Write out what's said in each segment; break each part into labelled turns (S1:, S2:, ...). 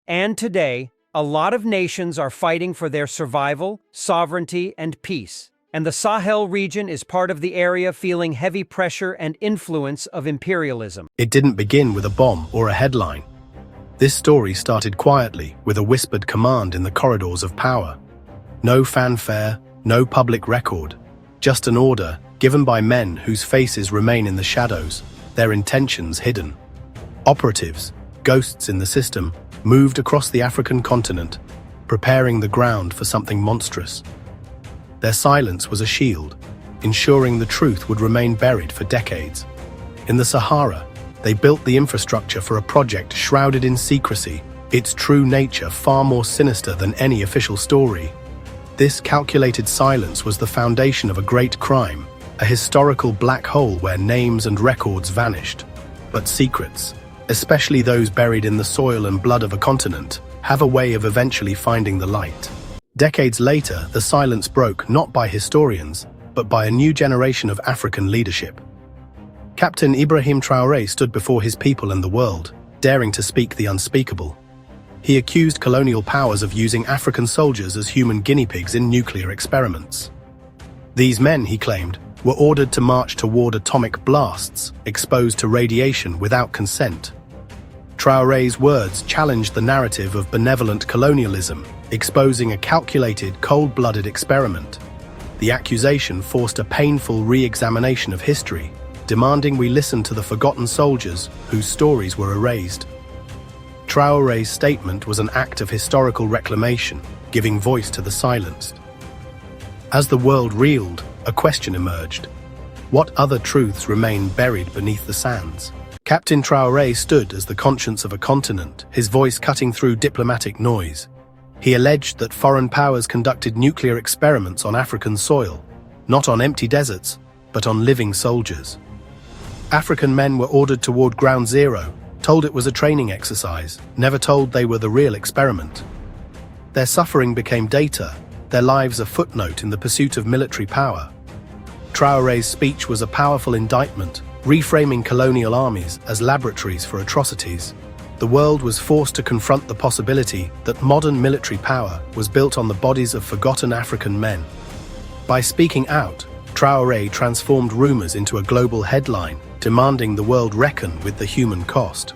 S1: And today, a lot of nations are fighting for their survival, sovereignty, and peace. And the Sahel region is part of the area feeling heavy pressure and influence of imperialism.
S2: It didn't begin with a bomb or a headline. This story started quietly with a whispered command in the corridors of power. No fanfare, no public record, just an order given by men whose faces remain in the shadows, their intentions hidden. Operatives, ghosts in the system, moved across the African continent, preparing the ground for something monstrous. Their silence was a shield, ensuring the truth would remain buried for decades. In the Sahara, they built the infrastructure for a project shrouded in secrecy, its true nature far more sinister than any official story. This calculated silence was the foundation of a great crime, a historical black hole where names and records vanished. But secrets, especially those buried in the soil and blood of a continent, have a way of eventually finding the light. Decades later, the silence broke not by historians, but by a new generation of African leadership. Captain Ibrahim Traoré stood before his people and the world, daring to speak the unspeakable. He accused colonial powers of using African soldiers as human guinea pigs in nuclear experiments. These men, he claimed, were ordered to march toward atomic blasts, exposed to radiation without consent. Traoré's words challenged the narrative of benevolent colonialism, exposing a calculated, cold-blooded experiment. The accusation forced a painful re-examination of history, demanding we listen to the forgotten soldiers whose stories were erased. Traoré's statement was an act of historical reclamation, giving voice to the silenced. As the world reeled, a question emerged. What other truths remain buried beneath the sands? Captain Traoré stood as the conscience of a continent, his voice cutting through diplomatic noise. He alleged that foreign powers conducted nuclear experiments on African soil, not on empty deserts, but on living soldiers. African men were ordered toward Ground Zero, told it was a training exercise, never told they were the real experiment. Their suffering became data, their lives a footnote in the pursuit of military power. Traoré's speech was a powerful indictment, reframing colonial armies as laboratories for atrocities. The world was forced to confront the possibility that modern military power was built on the bodies of forgotten African men. By speaking out, Traoré transformed rumors into a global headline, demanding the world reckon with the human cost.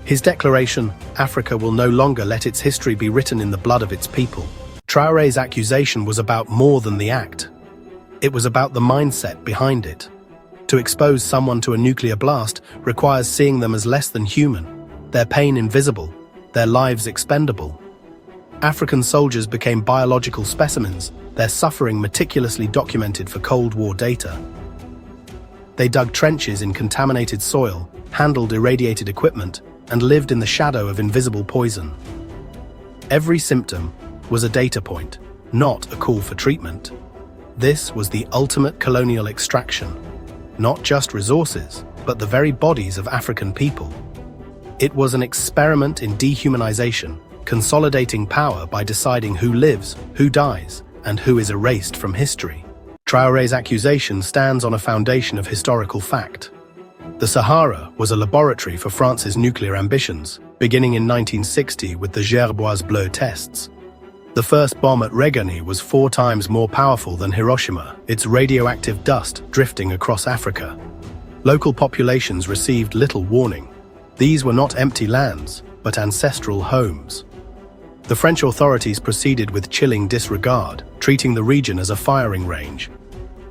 S2: His declaration, "Africa will no longer let its history be written in the blood of its people." Traoré's accusation was about more than the act. It was about the mindset behind it. To expose someone to a nuclear blast requires seeing them as less than human, their pain invisible, their lives expendable. African soldiers became biological specimens, their suffering meticulously documented for Cold War data. They dug trenches in contaminated soil, handled irradiated equipment, and lived in the shadow of invisible poison. Every symptom was a data point, not a call for treatment. This was the ultimate colonial extraction, not just resources, but the very bodies of African people. It was an experiment in dehumanization, consolidating power by deciding who lives, who dies, and who is erased from history. Traoré's accusation stands on a foundation of historical fact. The Sahara was a laboratory for France's nuclear ambitions, beginning in 1960 with the Gerboise Bleu tests. The first bomb at Regani was 4 times more powerful than Hiroshima, its radioactive dust drifting across Africa. Local populations received little warning. These were not empty lands, but ancestral homes. The French authorities proceeded with chilling disregard, treating the region as a firing range.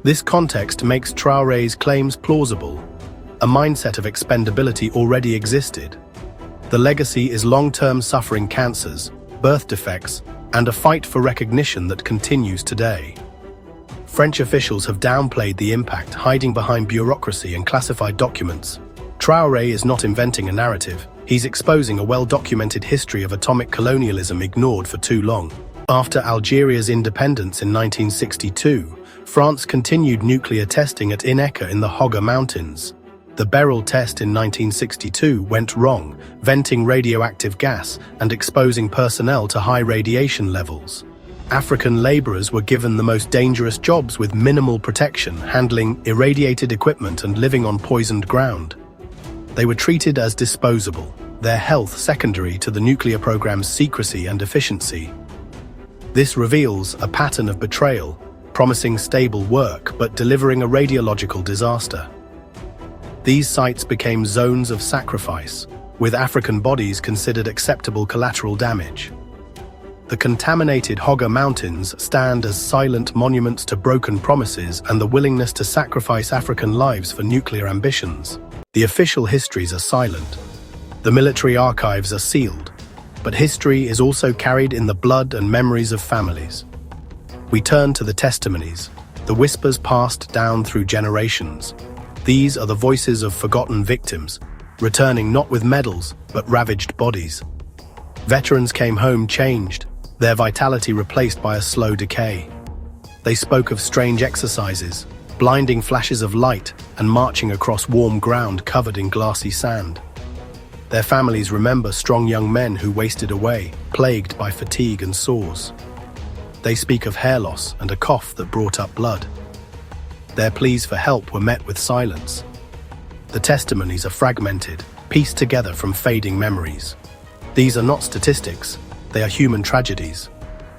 S2: This context makes Traoré's claims plausible. A mindset of expendability already existed. The legacy is long-term suffering cancers, birth defects, and a fight for recognition that continues today. French officials have downplayed the impact, hiding behind bureaucracy and classified documents. Traoré is not inventing a narrative. He's exposing a well-documented history of atomic colonialism ignored for too long. After Algeria's independence in 1962, France continued nuclear testing at Ineka in the Hogga Mountains. The Beryl test in 1962 went wrong, venting radioactive gas and exposing personnel to high radiation levels. African laborers were given the most dangerous jobs with minimal protection, handling irradiated equipment and living on poisoned ground. They were treated as disposable, their health secondary to the nuclear program's secrecy and efficiency. This reveals a pattern of betrayal, promising stable work but delivering a radiological disaster. These sites became zones of sacrifice, with African bodies considered acceptable collateral damage. The contaminated Hoggar Mountains stand as silent monuments to broken promises and the willingness to sacrifice African lives for nuclear ambitions. The official histories are silent. The military archives are sealed, but history is also carried in the blood and memories of families. We turn to the testimonies, the whispers passed down through generations. These are the voices of forgotten victims, returning not with medals, but ravaged bodies. Veterans came home changed, their vitality replaced by a slow decay. They spoke of strange exercises, blinding flashes of light, and marching across warm ground covered in glassy sand. Their families remember strong young men who wasted away, plagued by fatigue and sores. They speak of hair loss and a cough that brought up blood. Their pleas for help were met with silence. The testimonies are fragmented, pieced together from fading memories. These are not statistics, they are human tragedies.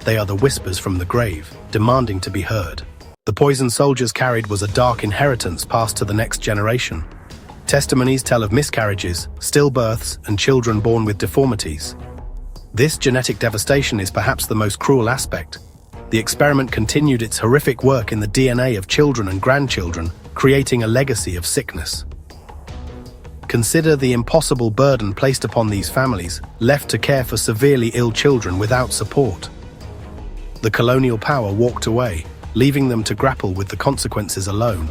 S2: They are the whispers from the grave, demanding to be heard. The poison soldiers carried was a dark inheritance passed to the next generation. Testimonies tell of miscarriages, stillbirths, and children born with deformities. This genetic devastation is perhaps the most cruel aspect. The experiment continued its horrific work in the DNA of children and grandchildren, creating a legacy of sickness. Consider the impossible burden placed upon these families, left to care for severely ill children without support. The colonial power walked away, leaving them to grapple with the consequences alone.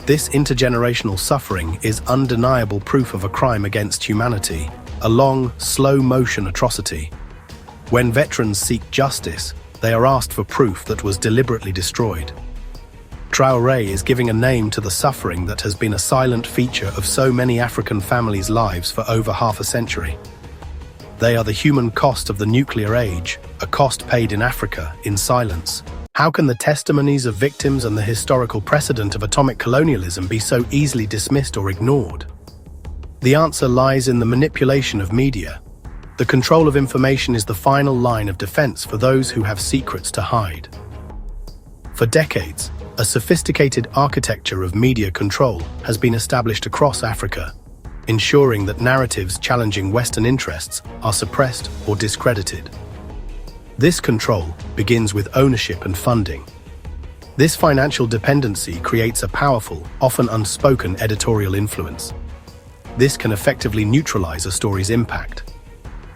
S2: This intergenerational suffering is undeniable proof of a crime against humanity, a long, slow-motion atrocity. When veterans seek justice, they are asked for proof that was deliberately destroyed. Traoré is giving a name to the suffering that has been a silent feature of so many African families' lives for over half a century. They are the human cost of the nuclear age, a cost paid in Africa in silence. How can the testimonies of victims and the historical precedent of atomic colonialism be so easily dismissed or ignored? The answer lies in the manipulation of media. The control of information is the final line of defense for those who have secrets to hide. For decades, a sophisticated architecture of media control has been established across Africa, ensuring that narratives challenging Western interests are suppressed or discredited. This control begins with ownership and funding. This financial dependency creates a powerful, often unspoken editorial influence. This can effectively neutralize a story's impact.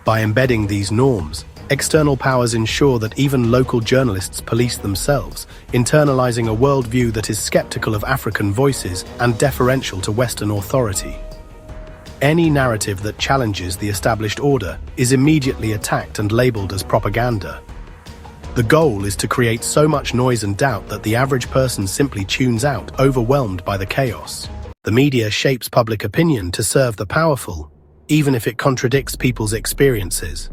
S2: By embedding these norms, external powers ensure that even local journalists police themselves, internalizing a worldview that is skeptical of African voices and deferential to Western authority. Any narrative that challenges the established order is immediately attacked and labeled as propaganda. The goal is to create so much noise and doubt that the average person simply tunes out, overwhelmed by the chaos. The media shapes public opinion to serve the powerful, even if it contradicts people's experiences.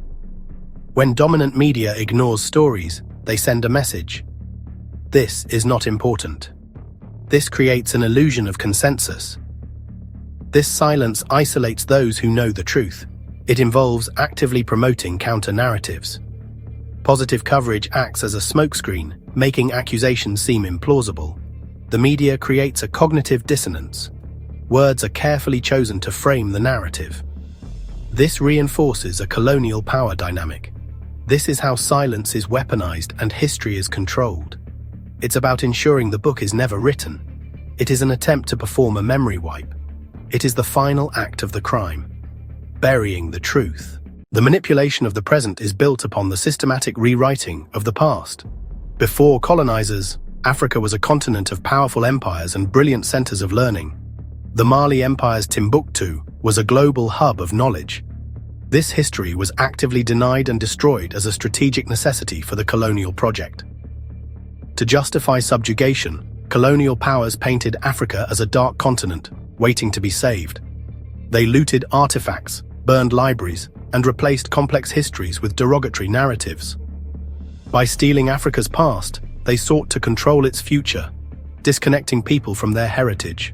S2: When dominant media ignores stories, they send a message. This is not important. This creates an illusion of consensus. This silence isolates those who know the truth. It involves actively promoting counter-narratives. Positive coverage acts as a smokescreen, making accusations seem implausible. The media creates a cognitive dissonance. Words are carefully chosen to frame the narrative. This reinforces a colonial power dynamic. This is how silence is weaponized and history is controlled. It's about ensuring the book is never written. It is an attempt to perform a memory wipe. It is the final act of the crime, burying the truth. The manipulation of the present is built upon the systematic rewriting of the past. Before colonizers, Africa was a continent of powerful empires and brilliant centers of learning. The Mali Empire's Timbuktu was a global hub of knowledge. This history was actively denied and destroyed as a strategic necessity for the colonial project. To justify subjugation, colonial powers painted Africa as a dark continent, waiting to be saved. They looted artifacts, burned libraries, and replaced complex histories with derogatory narratives. By stealing Africa's past, they sought to control its future, disconnecting people from their heritage.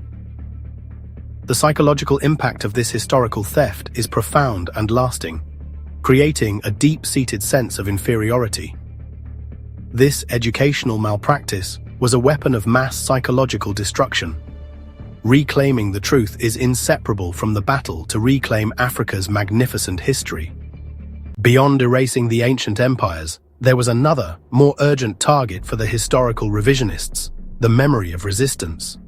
S2: The psychological impact of this historical theft is profound and lasting, creating a deep-seated sense of inferiority. This educational malpractice was a weapon of mass psychological destruction. Reclaiming the truth is inseparable from the battle to reclaim Africa's magnificent history. Beyond erasing the ancient empires, there was another, more urgent target for the historical revisionists: the memory of resistance.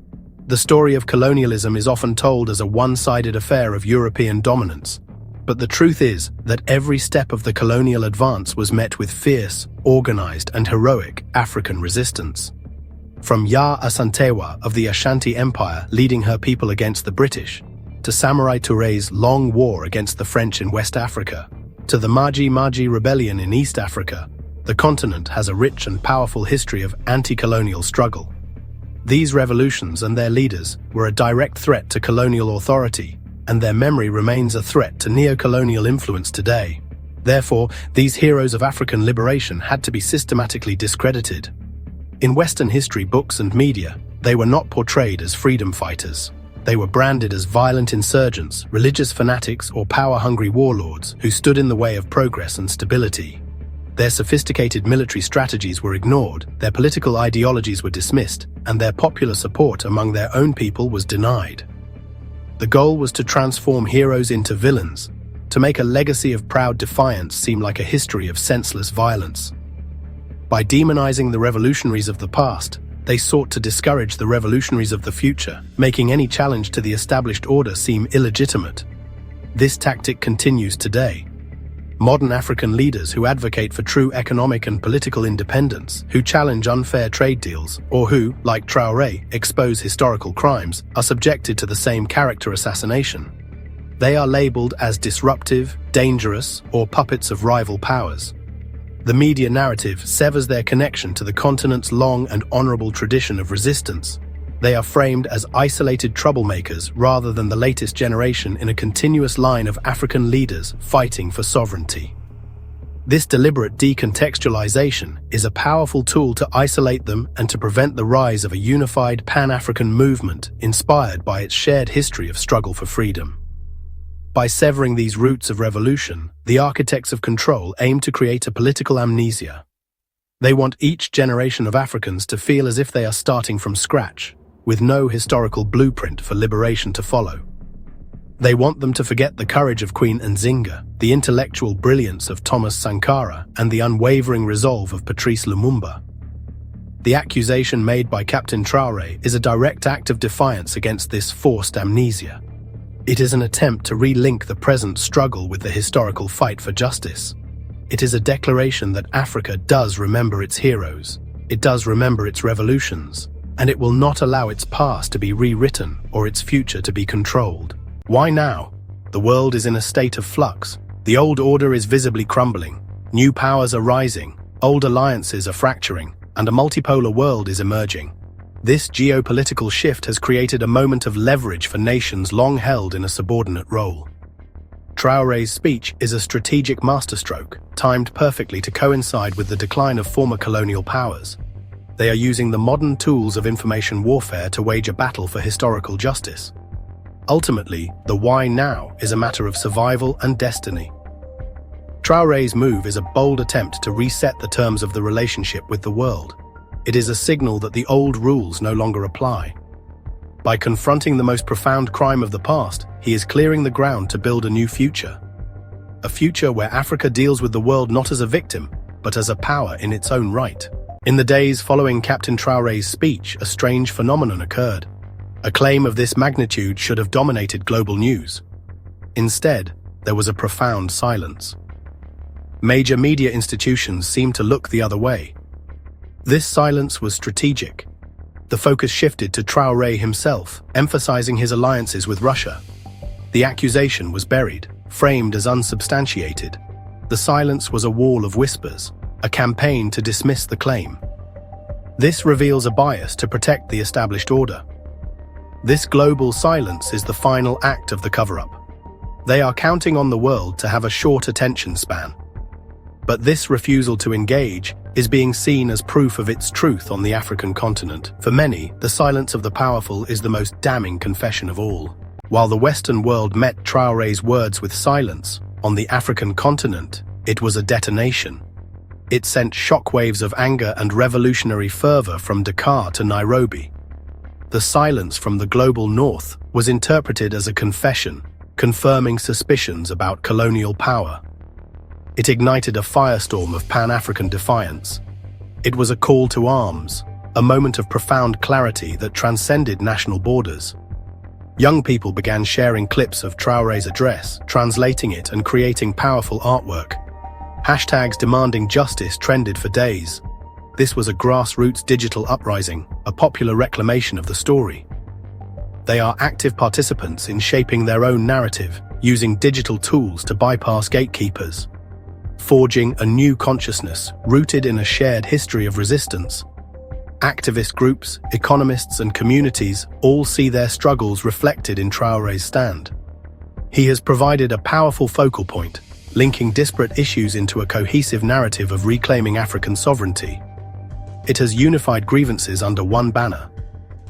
S2: The story of colonialism is often told as a one-sided affair of European dominance, but the truth is that every step of the colonial advance was met with fierce, organized, and heroic African resistance. From Yaa Asantewaa of the Ashanti Empire leading her people against the British, to Samurai Touré's long war against the French in West Africa, to the Maji-Maji rebellion in East Africa, the continent has a rich and powerful history of anti-colonial struggle. These revolutions and their leaders were a direct threat to colonial authority, and their memory remains a threat to neo-colonial influence today. Therefore, these heroes of African liberation had to be systematically discredited. In Western history books and media, they were not portrayed as freedom fighters. They were branded as violent insurgents, religious fanatics, or power-hungry warlords who stood in the way of progress and stability. Their sophisticated military strategies were ignored, their political ideologies were dismissed, and their popular support among their own people was denied. The goal was to transform heroes into villains, to make a legacy of proud defiance seem like a history of senseless violence. By demonizing the revolutionaries of the past, they sought to discourage the revolutionaries of the future, making any challenge to the established order seem illegitimate. This tactic continues today. Modern African leaders who advocate for true economic and political independence, who challenge unfair trade deals, or who, like Traoré, expose historical crimes, are subjected to the same character assassination. They are labeled as disruptive, dangerous, or puppets of rival powers. The media narrative severs their connection to the continent's long and honorable tradition of resistance. They are framed as isolated troublemakers rather than the latest generation in a continuous line of African leaders fighting for sovereignty. This deliberate decontextualization is a powerful tool to isolate them and to prevent the rise of a unified Pan-African movement inspired by its shared history of struggle for freedom. By severing these roots of revolution, the architects of control aim to create a political amnesia. They want each generation of Africans to feel as if they are starting from scratch, with no historical blueprint for liberation to follow. They want them to forget the courage of Queen Nzinga, the intellectual brilliance of Thomas Sankara, and the unwavering resolve of Patrice Lumumba. The accusation made by Captain Traoré is a direct act of defiance against this forced amnesia. It is an attempt to relink the present struggle with the historical fight for justice. It is a declaration that Africa does remember its heroes, it does remember its revolutions, and it will not allow its past to be rewritten or its future to be controlled. Why now? The world is in a state of flux. The old order is visibly crumbling. New powers are rising, old alliances are fracturing, and a multipolar world is emerging. This geopolitical shift has created a moment of leverage for nations long held in a subordinate role. Traoré's speech is a strategic masterstroke, timed perfectly to coincide with the decline of former colonial powers. They are using the modern tools of information warfare to wage a battle for historical justice. Ultimately, the why now is a matter of survival and destiny. Traoré's move is a bold attempt to reset the terms of the relationship with the world. It is a signal that the old rules no longer apply. By confronting the most profound crime of the past, he is clearing the ground to build a new future. A future where Africa deals with the world not as a victim, but as a power in its own right. In the days following Captain Traoré's speech, a strange phenomenon occurred. A claim of this magnitude should have dominated global news. Instead, there was a profound silence. Major media institutions seemed to look the other way. This silence was strategic. The focus shifted to Traoré himself, emphasizing his alliances with Russia. The accusation was buried, framed as unsubstantiated. The silence was a wall of whispers, a campaign to dismiss the claim. This reveals a bias to protect the established order. This global silence is the final act of the cover-up. They are counting on the world to have a short attention span. But this refusal to engage is being seen as proof of its truth on the African continent. For many, the silence of the powerful is the most damning confession of all. While the Western world met Traoré's words with silence, on the African continent, it was a detonation. It sent shockwaves of anger and revolutionary fervor from Dakar to Nairobi. The silence from the global north was interpreted as a confession, confirming suspicions about colonial power. It ignited a firestorm of Pan-African defiance. It was a call to arms, a moment of profound clarity that transcended national borders. Young people began sharing clips of Traoré's address, translating it and creating powerful artwork. Hashtags demanding justice trended for days. This was a grassroots digital uprising, a popular reclamation of the story. They are active participants in shaping their own narrative, using digital tools to bypass gatekeepers, forging a new consciousness rooted in a shared history of resistance. Activist groups, economists, and communities all see their struggles reflected in Traoré's stand. He has provided a powerful focal point, linking disparate issues into a cohesive narrative of reclaiming African sovereignty. It has unified grievances under one banner: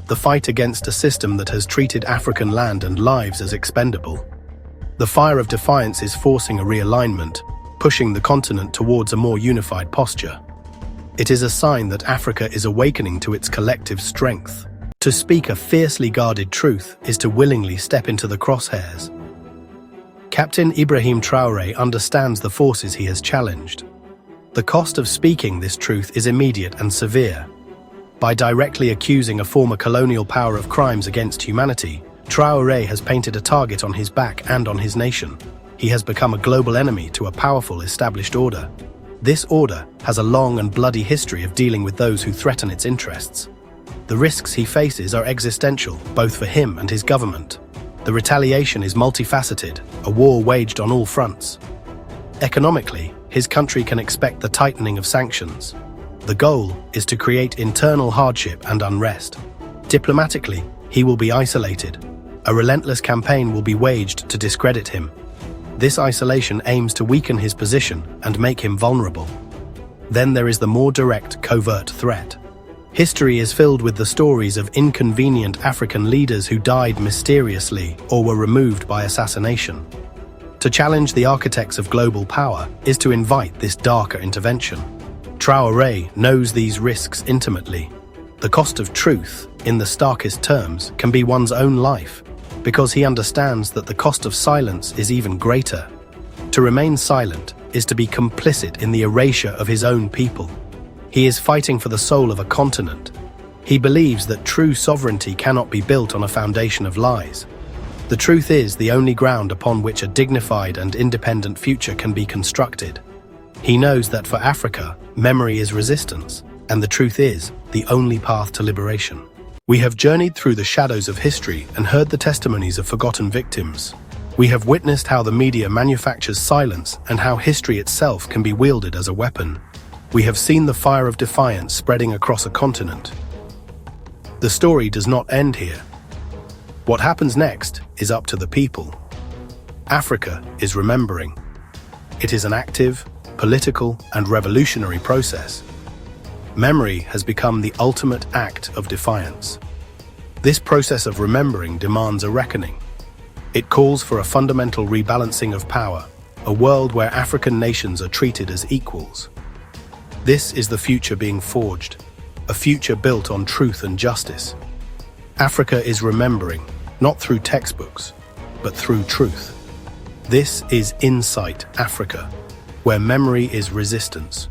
S2: the fight against a system that has treated African land and lives as expendable. The Fire of Defiance is forcing a realignment, pushing the continent towards a more unified posture. It is a sign that Africa is awakening to its collective strength. To speak a fiercely guarded truth is to willingly step into the crosshairs. Captain Ibrahim Traoré understands the forces he has challenged. The cost of speaking this truth is immediate and severe. By directly accusing a former colonial power of crimes against humanity, Traoré has painted a target on his back and on his nation. He has become a global enemy to a powerful established order. This order has a long and bloody history of dealing with those who threaten its interests. The risks he faces are existential, both for him and his government. The retaliation is multifaceted, a war waged on all fronts. Economically, his country can expect the tightening of sanctions. The goal is to create internal hardship and unrest. Diplomatically, he will be isolated. A relentless campaign will be waged to discredit him. This isolation aims to weaken his position and make him vulnerable. Then there is the more direct, covert threat. History is filled with the stories of inconvenient African leaders who died mysteriously or were removed by assassination. To challenge the architects of global power is to invite this darker intervention. Traoré knows these risks intimately. The cost of truth, in the starkest terms, can be one's own life, because he understands that the cost of silence is even greater. To remain silent is to be complicit in the erasure of his own people. He is fighting for the soul of a continent. He believes that true sovereignty cannot be built on a foundation of lies. The truth is the only ground upon which a dignified and independent future can be constructed. He knows that for Africa, memory is resistance, and the truth is the only path to liberation. We have journeyed through the shadows of history and heard the testimonies of forgotten victims. We have witnessed how the media manufactures silence and how history itself can be wielded as a weapon. We have seen the fire of defiance spreading across a continent. The story does not end here. What happens next is up to the people. Africa is remembering. It is an active, political, and revolutionary process. Memory has become the ultimate act of defiance. This process of remembering demands a reckoning. It calls for a fundamental rebalancing of power, a world where African nations are treated as equals. This is the future being forged, a future built on truth and justice. Africa is remembering, not through textbooks, but through truth. This is Insight Africa, where memory is resistance,